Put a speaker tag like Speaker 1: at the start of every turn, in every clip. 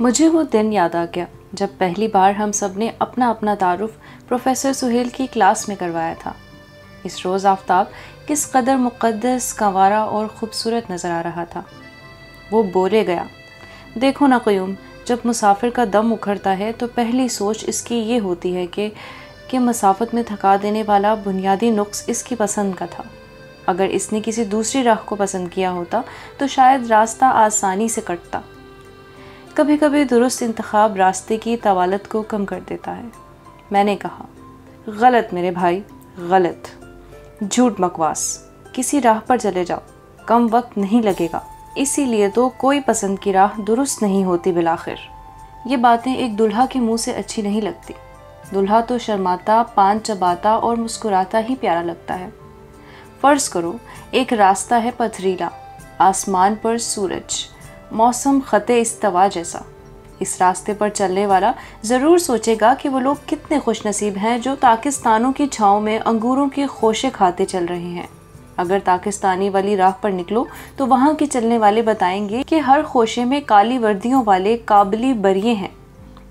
Speaker 1: مجھے وہ دن یاد آ گیا جب پہلی بار ہم سب نے اپنا اپنا تعارف پروفیسر سہیل کی کلاس میں کروایا تھا۔ اس روز آفتاب کس قدر مقدس، گنوارا اور خوبصورت نظر آ رہا تھا۔ وہ بولے گیا، دیکھو نا قیوم، جب مسافر کا دم اکھڑتا ہے تو پہلی سوچ اس کی یہ ہوتی ہے کہ مسافت میں تھکا دینے والا بنیادی نقص اس کی پسند کا تھا۔ اگر اس نے کسی دوسری راہ کو پسند کیا ہوتا تو شاید راستہ آسانی سے کٹتا۔ کبھی کبھی درست انتخاب راستے کی طوالت کو کم کر دیتا ہے۔ میں نے کہا، غلط میرے بھائی، غلط، جھوٹ بکواس، کسی راہ پر چلے جاؤ، کم وقت نہیں لگے گا، اسی لیے تو کوئی پسند کی راہ درست نہیں ہوتی بالآخر۔ یہ باتیں ایک دلہا کے منہ سے اچھی نہیں لگتی۔ دلہا تو شرماتا، پان چباتا اور مسکراتا ہی پیارا لگتا ہے۔ فرض کرو ایک راستہ ہے پتھریلا، آسمان پر سورج، موسم خط استوا جیسا۔ اس راستے پر چلنے والا ضرور سوچے گا کہ وہ لوگ کتنے خوش نصیب ہیں جو تاکستانوں کی چھاؤں میں انگوروں کے خوشے کھاتے چل رہے ہیں۔ اگر تاکستانی والی راہ پر نکلو تو وہاں کے چلنے والے بتائیں گے کہ ہر خوشے میں کالی وردیوں والے قابلی بریے ہیں،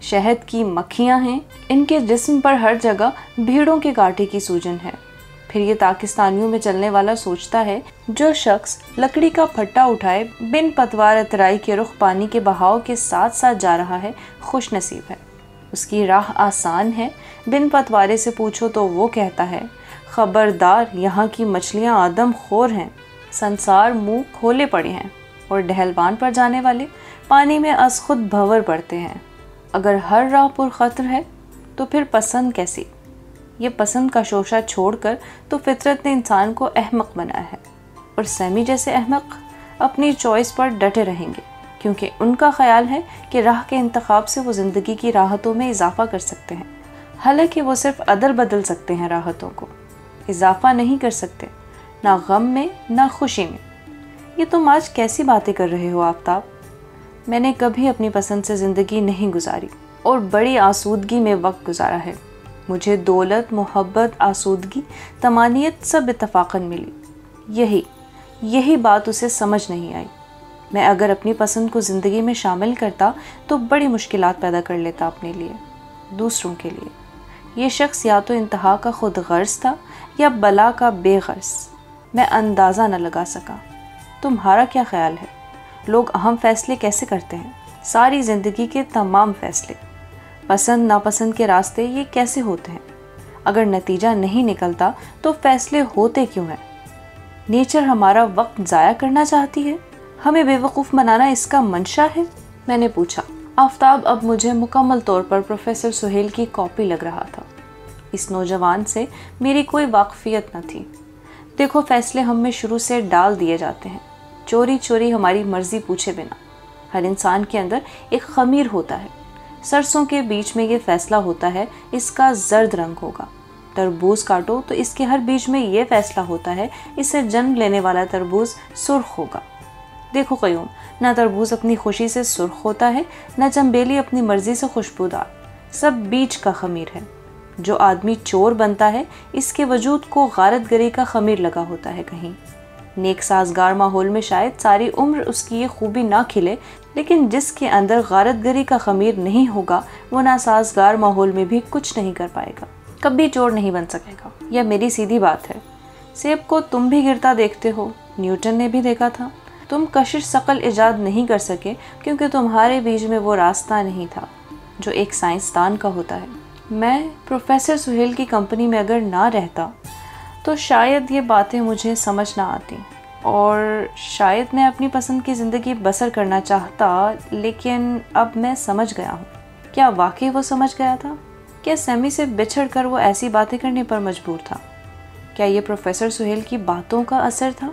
Speaker 1: شہد کی مکھیاں ہیں، ان کے جسم پر ہر جگہ بھیڑوں کے کانٹے کی سوجن ہے۔ پھر یہ تاکستانیوں میں چلنے والا سوچتا ہے، جو شخص لکڑی کا پھٹا اٹھائے بن پتوار اترائی کے رخ پانی کے بہاؤ کے ساتھ ساتھ جا رہا ہے، خوش نصیب ہے، اس کی راہ آسان ہے۔ بن پتوارے سے پوچھو تو وہ کہتا ہے، خبردار، یہاں کی مچھلیاں آدم خور ہیں، سنسار منہ کھولے پڑے ہیں، اور ڈہلوان پر جانے والے پانی میں از خود بھنور پڑتے ہیں۔ اگر ہر راہ پر خطر ہے تو پھر پسند کیسی؟ یہ پسند کا شوشہ چھوڑ کر تو فطرت نے انسان کو احمق بنایا ہے، اور سیمی جیسے احمق اپنی چوائس پر ڈٹے رہیں گے، کیونکہ ان کا خیال ہے کہ راہ کے انتخاب سے وہ زندگی کی راحتوں میں اضافہ کر سکتے ہیں، حالانکہ وہ صرف عدل بدل سکتے ہیں، راحتوں کو اضافہ نہیں کر سکتے، نہ غم میں نہ خوشی میں۔ یہ تم آج کیسی باتیں کر رہے ہو آفتاب؟ میں نے کبھی اپنی پسند سے زندگی نہیں گزاری اور بڑی آسودگی میں وقت گزارا ہے۔ مجھے دولت، محبت، آسودگی، طمانینت سب اتفاقاً ملی۔ یہی بات اسے سمجھ نہیں آئی۔ میں اگر اپنی پسند کو زندگی میں شامل کرتا تو بڑی مشکلات پیدا کر لیتا اپنے لیے، دوسروں کے لیے۔ یہ شخص یا تو انتہا کا خود غرض تھا یا بلا کا بے غرض، میں اندازہ نہ لگا سکا۔ تمہارا کیا خیال ہے؟ لوگ اہم فیصلے کیسے کرتے ہیں؟ ساری زندگی کے تمام فیصلے، پسند ناپسند کے راستے، یہ کیسے ہوتے ہیں؟ اگر نتیجہ نہیں نکلتا تو فیصلے ہوتے کیوں ہیں؟ نیچر ہمارا وقت ضائع کرنا چاہتی ہے؟ ہمیں بے وقوف بنانا اس کا منشا ہے؟ میں نے پوچھا۔ آفتاب اب مجھے مکمل طور پر پروفیسر سہیل کی کاپی لگ رہا تھا۔ اس نوجوان سے میری کوئی واقفیت نہ تھی۔ دیکھو، فیصلے ہم میں شروع سے ڈال دیے جاتے ہیں، چوری چوری ہماری مرضی پوچھے بنا۔ ہر انسان کے اندر ایک خمیر ہوتا ہے، سرسوں کے بیچ میں یہ فیصلہ ہوتا ہے اس کا زرد رنگ ہوگا۔ تربوز کاٹو تو اس کے ہر بیچ میں یہ فیصلہ ہوتا ہے اس سے جنم لینے والا تربوز سرخ ہوگا۔ دیکھو قیوم، نہ تربوز اپنی خوشی سے سرخ ہوتا ہے، نہ چنبیلی اپنی مرضی سے خوشبودار، سب بیچ کا خمیر ہے۔ جو آدمی چور بنتا ہے اس کے وجود کو غارت گری کا خمیر لگا ہوتا ہے کہیں۔ نیک سازگار ماحول میں شاید ساری عمر اس کی یہ خوبی نہ کھلے، لیکن جس کے اندر غارت گری کا خمیر نہیں ہوگا وہ ناسازگار ماحول میں بھی کچھ نہیں کر پائے گا، کبھی چور نہیں بن سکے گا۔ یہ میری سیدھی بات ہے۔ سیب کو تم بھی گرتا دیکھتے ہو، نیوٹن نے بھی دیکھا تھا۔ تم کشش ثقل ایجاد نہیں کر سکے کیونکہ تمہارے بیچ میں وہ راستہ نہیں تھا جو ایک سائنسدان کا ہوتا ہے۔ میں پروفیسر سہیل کی کمپنی میں اگر نہ رہتا تو شاید یہ باتیں مجھے سمجھ نہ آتی، اور شاید میں اپنی پسند کی زندگی بسر کرنا چاہتا، لیکن اب میں سمجھ گیا ہوں۔ کیا واقعی وہ سمجھ گیا تھا؟ کیا سیمی سے بچھڑ کر وہ ایسی باتیں کرنے پر مجبور تھا؟ کیا یہ پروفیسر سہیل کی باتوں کا اثر تھا؟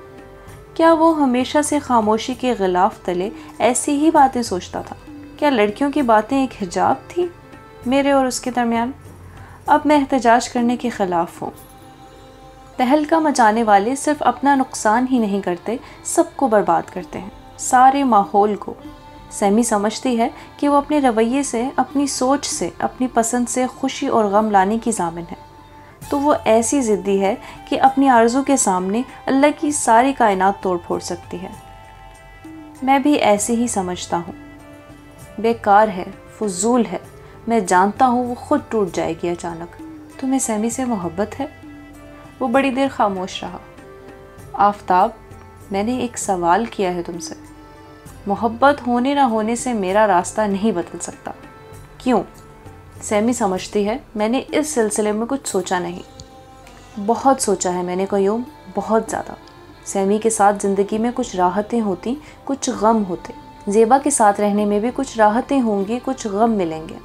Speaker 1: کیا وہ ہمیشہ سے خاموشی کے غلاف تلے ایسی ہی باتیں سوچتا تھا؟ کیا لڑکیوں کی باتیں ایک حجاب تھی میرے اور اس کے درمیان؟ اب میں احتجاج کرنے کے خلاف ہوں۔ تہلکہ مچانے والے صرف اپنا نقصان ہی نہیں کرتے، سب کو برباد کرتے ہیں، سارے ماحول کو۔ سیمی سمجھتی ہے کہ وہ اپنے رویے سے، اپنی سوچ سے، اپنی پسند سے خوشی اور غم لانے کی ضامن ہے، تو وہ ایسی ضدی ہے کہ اپنی آرزو کے سامنے اللہ کی ساری کائنات توڑ پھوڑ سکتی ہے۔ میں بھی ایسے ہی سمجھتا ہوں۔ بیکار ہے، فضول ہے، میں جانتا ہوں وہ خود ٹوٹ جائے گی اچانک۔ تمہیں سیمی سے محبت ہے؟ وہ بڑی دیر خاموش رہا۔ آفتاب، میں نے ایک سوال کیا ہے تم سے۔ محبت ہونے نہ ہونے سے میرا راستہ نہیں بدل سکتا۔ کیوں؟ سیمی سمجھتی ہے میں نے اس سلسلے میں کچھ سوچا نہیں۔ بہت سوچا ہے میں نے قیوم، بہت زیادہ۔ سیمی کے ساتھ زندگی میں کچھ راحتیں ہوتی، کچھ غم ہوتے۔ زیبا کے ساتھ رہنے میں بھی کچھ راحتیں ہوں گی، کچھ غم ملیں گے۔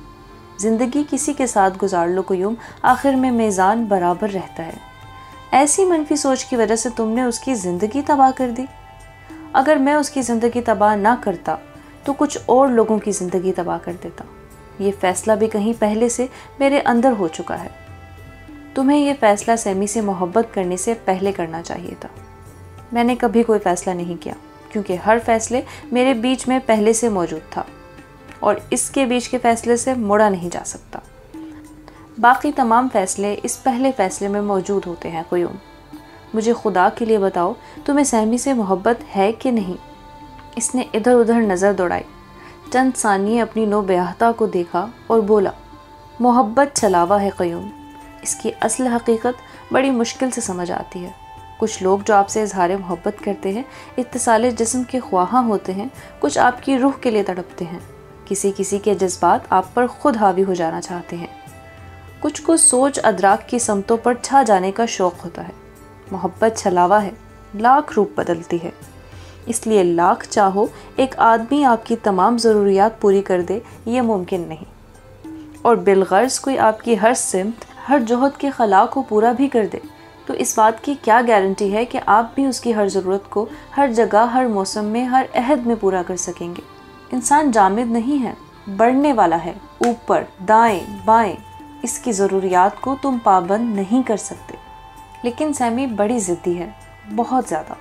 Speaker 1: زندگی کسی کے ساتھ گزار لو قیوم، آخر میں میزان برابر رہتا ہے۔ ایسی منفی سوچ کی وجہ سے تم نے اس کی زندگی تباہ کر دی۔ اگر میں اس کی زندگی تباہ نہ کرتا تو کچھ اور لوگوں کی زندگی تباہ کر دیتا۔ یہ فیصلہ بھی کہیں پہلے سے میرے اندر ہو چکا ہے۔ تمہیں یہ فیصلہ سیمی سے محبت کرنے سے پہلے کرنا چاہیے تھا۔ میں نے کبھی کوئی فیصلہ نہیں کیا، کیونکہ ہر فیصلے میرے بیچ میں پہلے سے موجود تھا اور اس کے بیچ کے فیصلے سے مڑا نہیں جا سکتا۔ باقی تمام فیصلے اس پہلے فیصلے میں موجود ہوتے ہیں قیوم۔ مجھے خدا کے لیے بتاؤ، تمہیں سیمی سے محبت ہے کہ نہیں؟ اس نے ادھر ادھر نظر دوڑائی، چند ثانیے اپنی نو بیاہتا کو دیکھا اور بولا، محبت چھلاوا ہے قیوم۔ اس کی اصل حقیقت بڑی مشکل سے سمجھ آتی ہے۔ کچھ لوگ جو آپ سے اظہار محبت کرتے ہیں اتصال جسم کے خواہاں ہوتے ہیں، کچھ آپ کی روح کے لیے تڑپتے ہیں، کسی کے جذبات آپ پر خود حاوی ہو جانا چاہتے ہیں، کچھ کو سوچ ادراک کی سمتوں پر چھا جانے کا شوق ہوتا ہے۔ محبت چھلاوا ہے، لاکھ روپ بدلتی ہے، اس لیے لاکھ چاہو ایک آدمی آپ کی تمام ضروریات پوری کر دے، یہ ممکن نہیں۔ اور بالغرض کوئی آپ کی ہر سمت، ہر جوہد کے خلا کو پورا بھی کر دے تو اس بات کی کیا گارنٹی ہے کہ آپ بھی اس کی ہر ضرورت کو ہر جگہ، ہر موسم میں، ہر عہد میں پورا کر سکیں گے؟ انسان جامد نہیں ہے، بڑھنے والا ہے، اوپر، دائیں، بائیں۔ اس کی ضروریات کو تم پابند نہیں کر سکتے۔ لیکن سیمی بڑی ضدی ہے، بہت زیادہ۔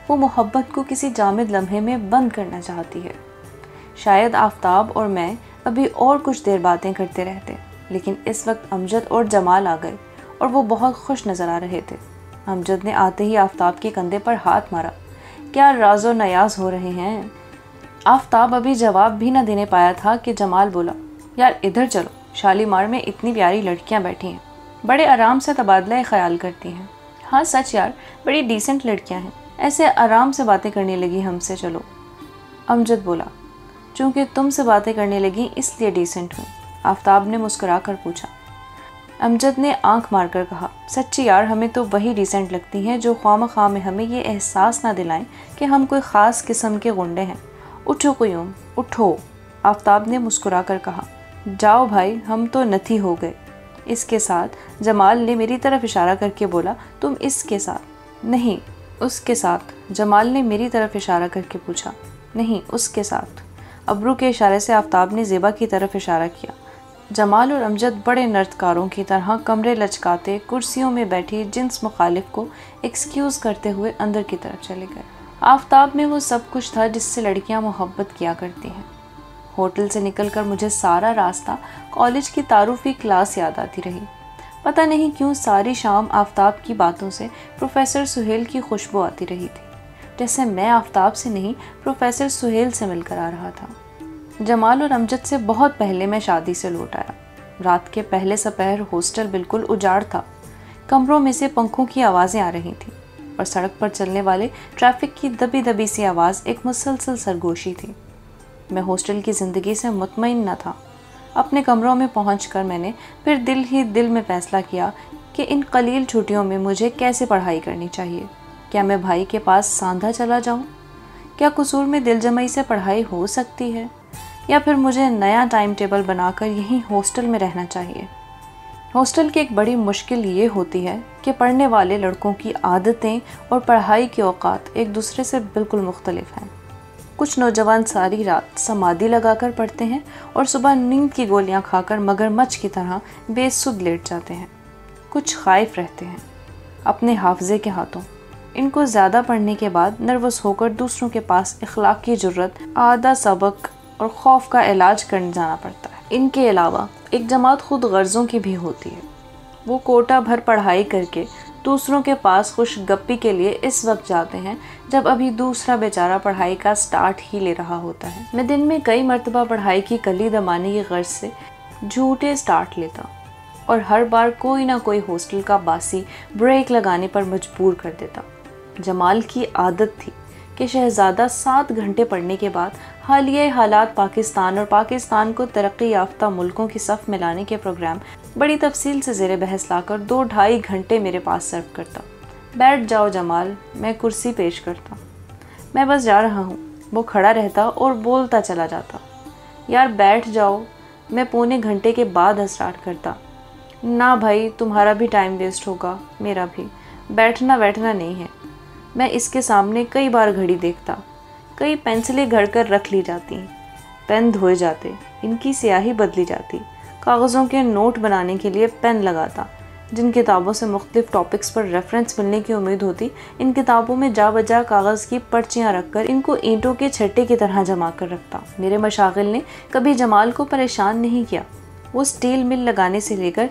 Speaker 1: وہ محبت کو کسی جامد لمحے میں بند کرنا چاہتی ہے۔ شاید آفتاب اور میں ابھی اور کچھ دیر باتیں کرتے رہتے، لیکن اس وقت امجد اور جمال آ گئے اور وہ بہت خوش نظر آ رہے تھے۔ امجد نے آتے ہی آفتاب کے کندھے پر ہاتھ مارا۔ کیا راز و نیاز ہو رہے ہیں؟ آفتاب ابھی جواب بھی نہ دینے پایا تھا کہ جمال بولا، یار ادھر چلو، شالیمار میں اتنی پیاری لڑکیاں بیٹھی ہیں، بڑے آرام سے تبادلہ خیال کرتی ہیں۔ ہاں سچ یار، بڑی ڈیسنٹ لڑکیاں ہیں، ایسے آرام سے باتیں کرنے لگی ہم سے، چلو۔ امجد بولا، چونکہ تم سے باتیں کرنے لگی اس لیے ڈیسنٹ ہوں۔ آفتاب نے مسکرا کر پوچھا۔ امجد نے آنکھ مار کر کہا، سچی یار، ہمیں تو وہی ڈیسنٹ لگتی ہیں جو خواہ مخواہ میں ہمیں یہ احساس نہ دلائیں کہ ہم کوئی خاص قسم کے غنڈے ہیں۔ اٹھو قیوم، اٹھو۔ آفتاب نے مسکرا کر کہا، جاؤ بھائی، ہم تو نتھی ہو گئے۔ اس کے ساتھ جمال نے میری طرف اشارہ کر کے بولا، تم اس کے ساتھ؟ نہیں، اس کے ساتھ۔ جمال نے میری طرف اشارہ کر کے پوچھا، نہیں، اس کے ساتھ۔ ابرو کے اشارے سے آفتاب نے زیبا کی طرف اشارہ کیا۔ جمال اور امجد بڑے نرتکاروں کی طرح کمرے لچکاتے کرسیوں میں بیٹھی جنس مخالف کو ایکسکیوز کرتے ہوئے اندر کی طرف چلے گئے۔ آفتاب میں وہ سب کچھ تھا جس سے لڑکیاں محبت کیا کرتی ہیں۔ ہوٹل سے نکل کر مجھے سارا راستہ کالج کی تعارفی کلاس یاد آتی رہی۔ پتہ نہیں کیوں ساری شام آفتاب کی باتوں سے پروفیسر سہیل کی خوشبو آتی رہی تھی، جیسے میں آفتاب سے نہیں پروفیسر سہیل سے مل کر آ رہا تھا۔ جمال اور امجد سے بہت پہلے میں شادی سے لوٹ آیا۔ رات کے پہلے سپہر ہاسٹل بالکل اجاڑ تھا، کمروں میں سے پنکھوں کی آوازیں آ رہی تھیں اور سڑک پر چلنے والے ٹریفک کی دبی دبی سی آواز ایک مسلسل سرگوشی تھی۔ میں ہاسٹل کی زندگی سے مطمئن نہ تھا۔ اپنے کمروں میں پہنچ کر میں نے پھر دل ہی دل میں فیصلہ کیا کہ ان قلیل چھٹیوں میں مجھے کیسے پڑھائی کرنی چاہیے۔ کیا میں بھائی کے پاس ساندھا چلا جاؤں؟ کیا قصور میں دل جمعی سے پڑھائی ہو سکتی ہے؟ یا پھر مجھے نیا ٹائم ٹیبل بنا کر یہیں ہاسٹل میں رہنا چاہیے؟ ہاسٹل کی ایک بڑی مشکل یہ ہوتی ہے کہ پڑھنے والے لڑکوں کی عادتیں اور پڑھائی کے اوقات ایک دوسرے سے بالکل مختلف ہیں۔ کچھ نوجوان ساری رات سمادھی لگا کر پڑھتے ہیں اور صبح نیند کی گولیاں کھا کر مگر مچھ کی طرح بے سدھ لیٹ جاتے ہیں۔ کچھ خائف رہتے ہیں اپنے حافظے کے ہاتھوں۔ ان کو زیادہ پڑھنے کے بعد نروس ہو کر دوسروں کے پاس اخلاقی جرت، آدھا سبق اور خوف کا علاج کرنے جانا پڑتا ہے۔ ان کے علاوہ ایک جماعت خود غرضوں کی بھی ہوتی ہے۔ وہ کوٹا بھر پڑھائی کر کے دوسروں کے پاس خوش گپی کے لیے اس وقت جاتے ہیں جب ابھی دوسرا بیچارہ پڑھائی کا سٹارٹ ہی لے رہا ہوتا ہے۔ میں دن میں کئی مرتبہ پڑھائی کی کلی دمانے کی غرض سے جھوٹے سٹارٹ لیتا اور ہر بار کوئی نہ کوئی ہاسٹل کا باسی بریک لگانے پر مجبور کر دیتا۔ جمال کی عادت تھی کہ شہزادہ 7 گھنٹے پڑھنے کے بعد حالیہ حالات پاکستان اور پاکستان کو ترقی یافتہ ملکوں کی صف میں لانے کے پروگرام بڑی تفصیل سے زیر بحث لا کر 2-2.5 گھنٹے میرے پاس سرو کرتا۔ بیٹھ جاؤ جمال، میں کرسی پیش کرتا۔ میں بس جا رہا ہوں، وہ کھڑا رہتا اور بولتا چلا جاتا۔ یار بیٹھ جاؤ، میں پونے گھنٹے کے بعد اسٹارٹ کرتا۔ نہ بھائی، تمہارا بھی ٹائم ویسٹ ہوگا، میرا بھی۔ بیٹھنا نہیں ہے۔ میں اس کے سامنے کئی بار گھڑی دیکھتا، کئی پینسلیں گھڑ کر رکھ لی جاتی، پین دھوئے جاتے، ان کی سیاہی بدلی جاتی، کاغذوں کے نوٹ بنانے کے لیے پین لگاتا۔ جن کتابوں سے مختلف ٹاپکس پر ریفرنس ملنے کی امید ہوتی، ان کتابوں میں جا بجا کاغذ کی پرچیاں رکھ کر ان کو اینٹوں کے چھٹے کی طرح جما کر رکھتا۔ میرے مشاغل نے کبھی جمال کو پریشان نہیں کیا۔ وہ سٹیل مل لگانے سے لے کر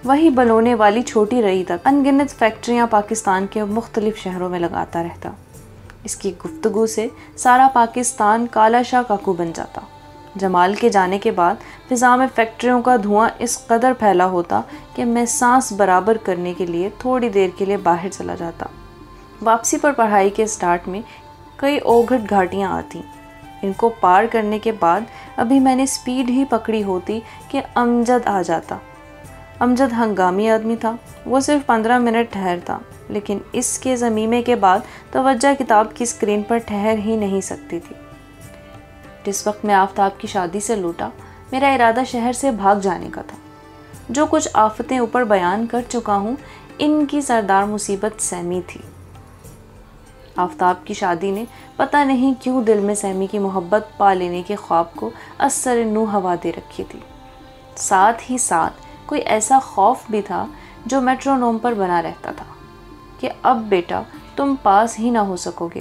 Speaker 1: وہی بلونے والی چھوٹی رئی تک ان گنت فیکٹریاں پاکستان کے مختلف شہروں میں لگاتا رہتا۔ اس کی گفتگو سے سارا پاکستان کالا شاہ کاکو بن جاتا۔ جمال کے جانے کے بعد فضا میں فیکٹریوں کا دھواں اس قدر پھیلا ہوتا کہ میں سانس برابر کرنے کے لیے تھوڑی دیر کے لیے باہر چلا جاتا۔ واپسی پر پڑھائی کے سٹارٹ میں کئی اوگھٹ گھاٹیاں آتی۔ ان کو پار کرنے کے بعد ابھی میں نے سپیڈ ہی پکڑی ہوتی کہ امجد آ جاتا۔ امجد ہنگامی آدمی تھا، وہ صرف 15 منٹ ٹھہرتا، لیکن اس کے ضمیمے کے بعد توجہ کتاب کی اسکرین پر ٹھہر ہی نہیں سکتی تھی۔ جس وقت میں آفتاب کی شادی سے لوٹا، میرا ارادہ شہر سے بھاگ جانے کا تھا۔ جو کچھ آفتیں اوپر بیان کر چکا ہوں، ان کی سردار مصیبت سیمی تھی۔ آفتاب کی شادی نے پتہ نہیں کیوں دل میں سیمی کی محبت پا لینے کے خواب کو اثر نو ہوا دے رکھی تھی۔ ساتھ ہی ساتھ کوئی ایسا خوف بھی تھا جو میٹرونوم پر بنا رہتا تھا کہ اب بیٹا تم پاس ہی نہ ہو سکو گے۔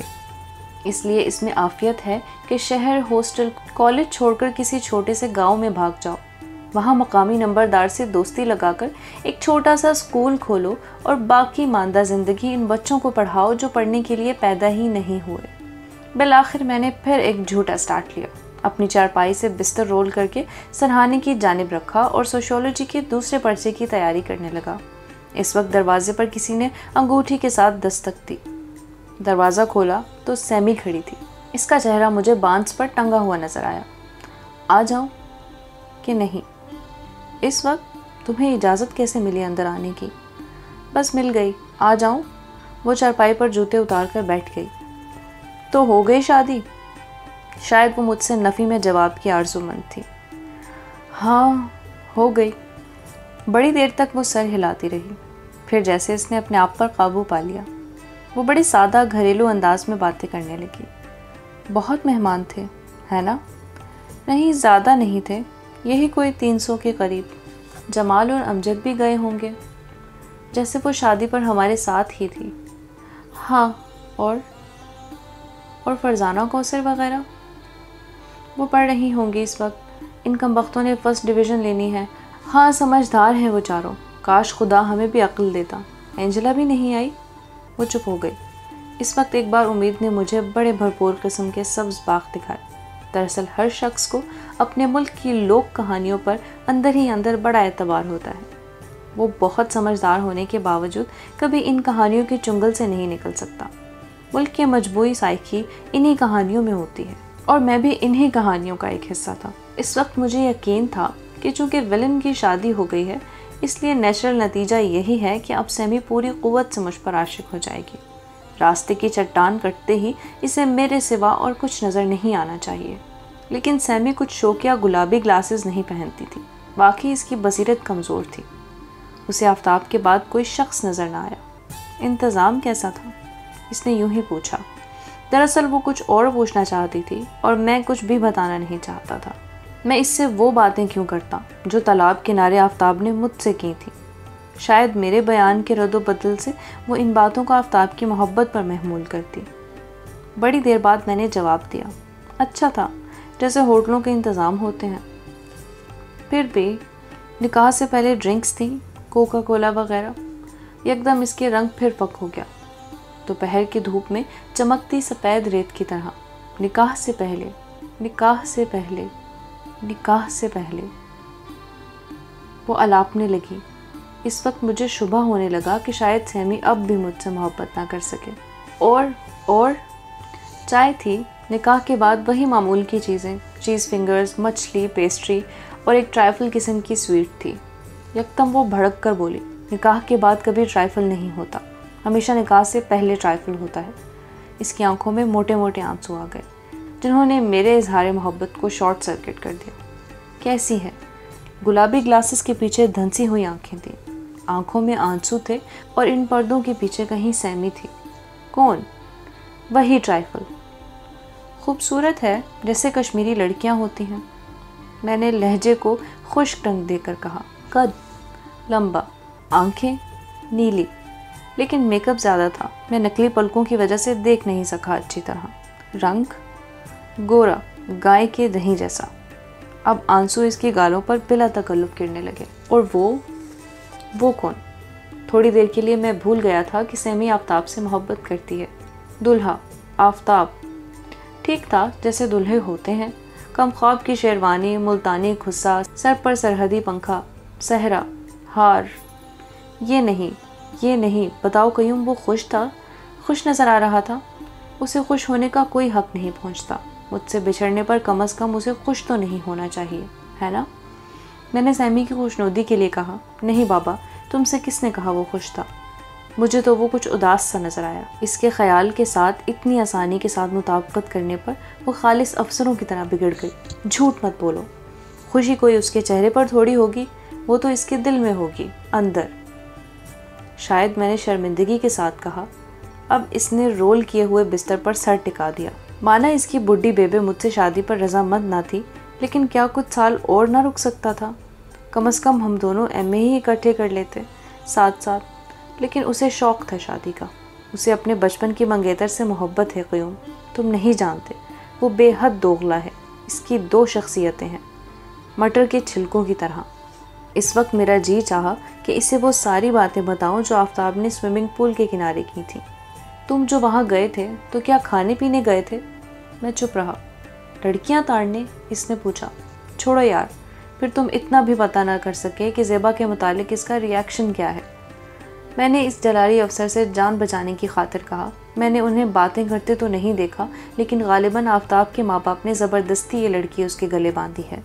Speaker 1: اس لیے اس میں عافیت ہے کہ شہر، ہاسٹل، کالج چھوڑ کر کسی چھوٹے سے گاؤں میں بھاگ جاؤ، وہاں مقامی نمبردار سے دوستی لگا کر ایک چھوٹا سا اسکول کھولو اور باقی ماندہ زندگی ان بچوں کو پڑھاؤ جو پڑھنے کے لیے پیدا ہی نہیں ہوئے۔ بالآخر میں نے پھر ایک جھوٹا سٹارٹ لیا، اپنی چارپائی سے بستر رول کر کے سرہانے کی جانب رکھا اور سوشیولوجی کے دوسرے پرچے کی تیاری کرنے لگا۔ اس وقت دروازے پر کسی نے انگوٹھی کے ساتھ دستک دی۔ دروازہ کھولا تو سیمی کھڑی تھی۔ اس کا چہرہ مجھے بانس پر ٹنگا ہوا نظر آیا۔ آ جاؤں کہ نہیں؟ اس وقت تمہیں اجازت کیسے ملی اندر آنے کی؟ بس مل گئی، آ جاؤں؟ وہ چارپائی پر جوتے اتار کر بیٹھ گئی۔ تو ہو گئی شادی؟ شاید وہ مجھ سے نفی میں جواب کی آرزو مند تھی۔ ہاں ہو گئی۔ بڑی دیر تک وہ سر ہلاتی رہی، پھر جیسے اس نے اپنے آپ پر قابو پا لیا، وہ بڑے سادہ گھریلو انداز میں باتیں کرنے لگی۔ بہت مہمان تھے، ہے نا؟ نہیں، زیادہ نہیں تھے، یہی کوئی 300 کے قریب۔ جمال اور امجد بھی گئے ہوں گے، جیسے وہ شادی پر ہمارے ساتھ ہی تھی۔ ہاں، اور فرزانہ کوثر وغیرہ؟ وہ پڑھ رہی ہوں گی اس وقت، ان کمبختوں نے فرسٹ ڈویژن لینی ہے۔ ہاں، سمجھدار ہیں وہ چاروں، کاش خدا ہمیں بھی عقل دیتا۔ اینجلا بھی نہیں آئی؟ وہ چپ ہو گئی۔ اس وقت ایک بار امید نے مجھے بڑے بھرپور قسم کے سبز باغ دکھائے۔ دراصل ہر شخص کو اپنے ملک کی لوک کہانیوں پر اندر ہی اندر بڑا اعتبار ہوتا ہے۔ وہ بہت سمجھدار ہونے کے باوجود کبھی ان کہانیوں کے چنگل سے نہیں نکل سکتا۔ ملک کے مجموعی سائیکی انہی کہانیوں میں ہوتی ہے، اور میں بھی انہی کہانیوں کا ایک حصہ تھا۔ اس وقت مجھے یقین تھا کہ چونکہ ویلن کی شادی ہو گئی ہے، اس لیے نیچرل نتیجہ یہی ہے کہ اب سیمی پوری قوت سے مجھ پر عاشق ہو جائے گی۔ راستے کی چٹان کٹتے ہی اسے میرے سوا اور کچھ نظر نہیں آنا چاہیے۔ لیکن سیمی کچھ شوقیہ گلابی گلاسز نہیں پہنتی تھی، واقعی اس کی بصیرت کمزور تھی۔ اسے آفتاب کے بعد کوئی شخص نظر نہ آیا۔ انتظام کیسا تھا؟ اس نے یوں ہی پوچھا۔ دراصل وہ کچھ اور پوچھنا چاہتی تھی اور میں کچھ بھی بتانا نہیں چاہتا تھا۔ میں اس سے وہ باتیں کیوں کرتا جو تالاب کنارے آفتاب نے مجھ سے کی تھی؟ شاید میرے بیان کے رد و بدل سے وہ ان باتوں کو آفتاب کی محبت پر محمول کرتی۔ بڑی دیر بعد میں نے جواب دیا، اچھا تھا، جیسے ہوٹلوں کے انتظام ہوتے ہیں۔ پھر بھی نکاح سے پہلے ڈرنکس تھیں، کوکا کولا وغیرہ۔ یکدم اس کے رنگ پھر فک ہو گیا، دوپہر کی دھوپ میں چمکتی سفید ریت کی طرح۔ نکاح سے پہلے، نکاح سے پہلے، نکاح سے پہلے۔ وہ الاپنے لگی۔ اس وقت مجھے شبہ ہونے لگا کہ شاید سیمی اب بھی مجھ سے محبت نہ کر سکے۔ اور چائے تھی۔ نکاح کے بعد وہی معمول کی چیزیں، چیز فنگرز، مچھلی، پیسٹری اور ایک ٹرائفل قسم کی سویٹ تھی۔ یکدم وہ بھڑک کر بولی، نکاح کے بعد کبھی ٹرائفل نہیں ہوتا، ہمیشہ نکاح سے پہلے ٹرائفل ہوتا ہے۔ اس کی آنکھوں میں موٹے موٹے آنسو آ گئے، جنہوں نے میرے اظہار محبت کو شارٹ سرکٹ کر دیا۔ کیسی ہے؟ گلابی گلاسز کے پیچھے دھنسی ہوئی آنکھیں تھیں، آنکھوں میں آنسو تھے، اور ان پردوں کے پیچھے کہیں سیمی تھی۔ کون؟ وہی ٹرائفل۔ خوبصورت ہے، جیسے کشمیری لڑکیاں ہوتی ہیں، میں نے لہجے کو خشک رنگ دے کر کہا۔ قد لمبا، آنکھیں نیلی، لیکن میک اپ زیادہ تھا، میں نکلی پلکوں کی وجہ سے دیکھ نہیں سکا اچھی طرح۔ رنگ گورا، گائے کے دہی جیسا۔ اب آنسو اس کی گالوں پر بلا تکلف گرنے لگے۔ اور وہ کون؟ تھوڑی دیر کے لیے میں بھول گیا تھا کہ سیمی آفتاب سے محبت کرتی ہے۔ دلہا آفتاب ٹھیک تھا جیسے دلہے ہوتے ہیں، کم خواب کی شیروانی، ملتانی کھسا، سر پر سرحدی پنکھا، صحرا، ہار۔ یہ نہیں، بتاؤ قیوم، وہ خوش تھا، خوش نظر آ رہا تھا۔ اسے خوش ہونے کا کوئی حق نہیں پہنچتا، مجھ سے بچھڑنے پر کم از کم اسے خوش تو نہیں ہونا چاہیے، ہے نا؟ میں نے سیمی کی خوشنودی کے لیے کہا، نہیں بابا، تم سے کس نے کہا وہ خوش تھا؟ مجھے تو وہ کچھ اداس سا نظر آیا۔ اس کے خیال کے ساتھ اتنی آسانی کے ساتھ مطابقت کرنے پر وہ خالص افسروں کی طرح بگڑ گئی۔ جھوٹ مت بولو، خوشی کوئی اس کے چہرے پر تھوڑی ہوگی، وہ تو اس کے دل میں ہوگی، اندر۔ شاید میں نے شرمندگی کے ساتھ کہا۔ اب اس نے رول کیے ہوئے بستر پر سر ٹکا دیا، مانا اس کی بڈھی بیبے مجھ سے شادی پر رضامند نہ تھی، لیکن کیا کچھ سال اور نہ رک سکتا تھا؟ کم از کم ہم دونوں ایم اے ہی اکٹھے کر لیتے ساتھ ساتھ۔ لیکن اسے شوق تھا شادی کا، اسے اپنے بچپن کی منگیتر سے محبت ہے قیوم، تم نہیں جانتے، وہ بے حد دوغلا ہے، اس کی 2 شخصیتیں ہیں، مٹر کے چھلکوں کی طرح۔ اس وقت میرا جی چاہا کہ اسے وہ ساری باتیں بتاؤں جو آفتاب نے سوئمنگ پول کے کنارے کی تھیں۔ تم جو وہاں گئے تھے تو کیا کھانے پینے گئے تھے؟ میں چپ رہا۔ لڑکیاں تاڑنے؟ اس نے پوچھا۔ چھوڑو یار، پھر تم اتنا بھی پتہ نہ کر سکے کہ زیبا کے متعلق اس کا ری ایکشن کیا ہے۔ میں نے اس جلالی افسر سے جان بچانے کی خاطر کہا، میں نے انہیں باتیں کرتے تو نہیں دیکھا، لیکن غالباً آفتاب کے ماں باپ نے زبردستی یہ لڑکی اس کے گلے باندھی ہے۔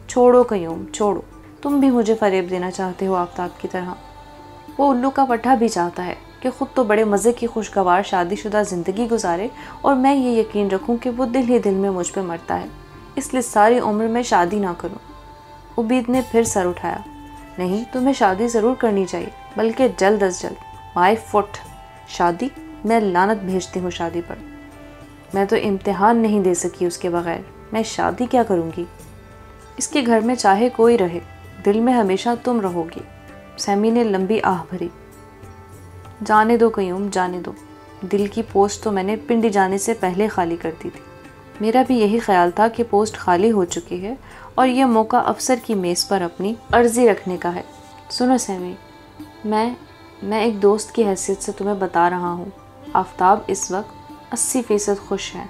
Speaker 1: چھوڑو قیوم، چھوڑو، تم بھی مجھے فریب دینا چاہتے ہو آفتاب کی طرح۔ وہ الو کا پٹھا بھی چاہتا ہے کہ خود تو بڑے مزے کی خوشگوار شادی شدہ زندگی گزارے، اور میں یہ یقین رکھوں کہ وہ دل ہی دل میں مجھ پہ مرتا ہے، اس لیے ساری عمر میں شادی نہ کروں۔ عبید نے پھر سر اٹھایا۔ نہیں، تمہیں شادی ضرور کرنی چاہیے، بلکہ جلد از جلد۔ مائی فٹ، شادی؟ میں لعنت بھیجتی ہوں شادی پر۔ میں تو امتحان نہیں دے سکی اس کے بغیر، میں شادی کیا کروں گی؟ اس کے گھر میں چاہے کوئی رہے، دل میں ہمیشہ تم رہو گی۔ سیمی نے لمبی آہ بھری۔ جانے دو قیوم، جانے دو، دل کی پوسٹ تو میں نے پنڈی جانے سے پہلے خالی کر دی تھی۔ میرا بھی یہی خیال تھا کہ پوسٹ خالی ہو چکی ہے اور یہ موقع افسر کی میز پر اپنی عرضی رکھنے کا ہے۔ سنو سیمی، میں ایک دوست کی حیثیت سے تمہیں بتا رہا ہوں، آفتاب اس وقت 80% خوش ہے۔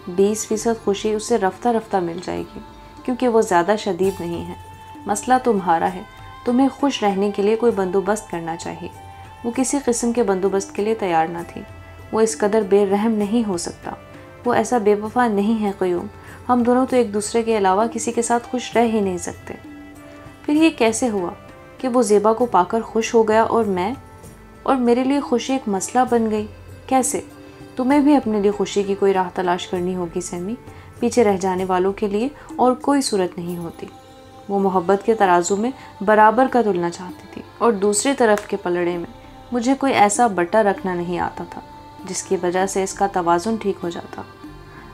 Speaker 1: 20% خوشی اسے رفتہ رفتہ مل جائے گی، کیونکہ وہ زیادہ شدید نہیں ہے۔ مسئلہ تمہارا ہے، تمہیں خوش رہنے کے لیے کوئی بندوبست کرنا چاہیے۔ وہ کسی قسم کے بندوبست کے لیے تیار نہ تھی۔ وہ اس قدر بے رحم نہیں ہو سکتا، وہ ایسا بے وفا نہیں ہے قیوم۔ ہم دونوں تو ایک دوسرے کے علاوہ کسی کے ساتھ خوش رہ ہی نہیں سکتے۔ پھر یہ کیسے ہوا کہ وہ زیبا کو پا کر خوش ہو گیا اور میرے لیے خوشی ایک مسئلہ بن گئی؟ کیسے؟ تمہیں بھی اپنے لیے خوشی کی کوئی راہ تلاش کرنی ہوگی سیمی، پیچھے رہ جانے والوں کے لیے اور کوئی صورت نہیں ہوتی۔ وہ محبت کے ترازو میں برابر کا تلنا چاہتی تھی، اور دوسری طرف کے پلڑے میں مجھے کوئی ایسا بٹا رکھنا نہیں آتا تھا جس کی وجہ سے اس کا توازن ٹھیک ہو جاتا۔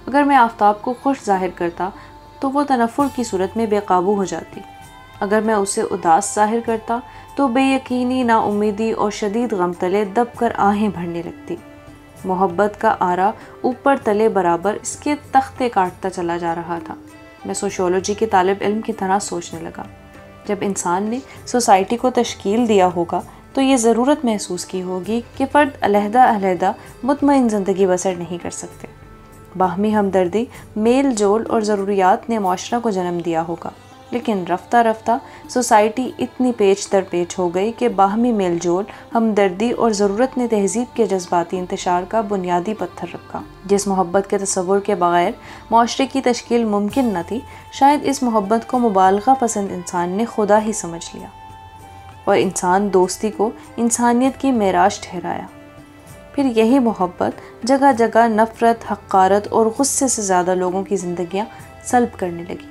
Speaker 1: اگر میں آفتاب کو خوش ظاہر کرتا تو وہ تنفر کی صورت میں بے قابو ہو جاتی، اگر میں اسے اداس ظاہر کرتا تو بے یقینی، نا امیدی اور شدید غم تلے دب کر آہیں بھرنے لگتی۔ محبت کا آرا اوپر تلے برابر اس کے تختے کاٹتا چلا جا رہا تھا۔ میں سوشیولوجی کے طالب علم کی طرح سوچنے لگا، جب انسان نے سوسائٹی کو تشکیل دیا ہوگا تو تو یہ ضرورت محسوس کی ہوگی کہ فرد علیحدہ علیحدہ مطمئن زندگی بسر نہیں کر سکتے۔ باہمی ہمدردی، میل جول اور ضروریات نے معاشرہ کو جنم دیا ہوگا، لیکن رفتہ رفتہ سوسائٹی اتنی پیچ در پیچ ہو گئی کہ باہمی میل جول، ہمدردی اور ضرورت نے تہذیب کے جذباتی انتشار کا بنیادی پتھر رکھا۔ جس محبت کے تصور کے بغیر معاشرے کی تشکیل ممکن نہ تھی، شاید اس محبت کو مبالغہ پسند انسان نے خدا ہی سمجھ لیا اور انسان دوستی کو انسانیت کی معراج ٹھہرایا۔ پھر یہی محبت جگہ جگہ نفرت، حقارت اور غصے سے زیادہ لوگوں کی زندگیاں سلب کرنے لگی۔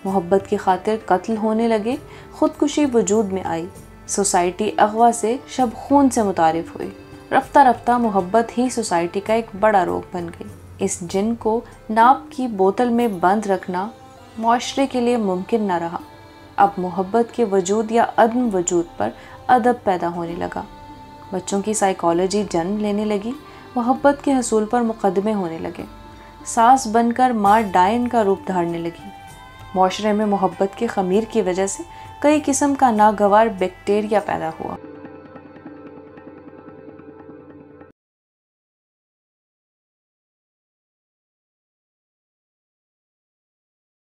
Speaker 1: محبت کی خاطر قتل ہونے لگے، خودکشی وجود میں آئی، سوسائٹی اغوا سے شب خون سے متعارف ہوئی۔ رفتہ رفتہ محبت ہی سوسائٹی کا ایک بڑا روگ بن گئی۔ اس جن کو ناپ کی بوتل میں بند رکھنا معاشرے کے لیے ممکن نہ رہا۔ اب محبت کے وجود یا عدم وجود پر ادب پیدا ہونے لگا، بچوں کی سائیکالوجی جنم لینے لگی، محبت کے حصول پر مقدمے ہونے لگے، ساس بن کر ماں ڈائن کا روپ دھارنے لگی۔ معاشرے میں محبت کے خمیر کی وجہ سے کئی قسم کا ناگوار بیکٹیریا پیدا ہوا۔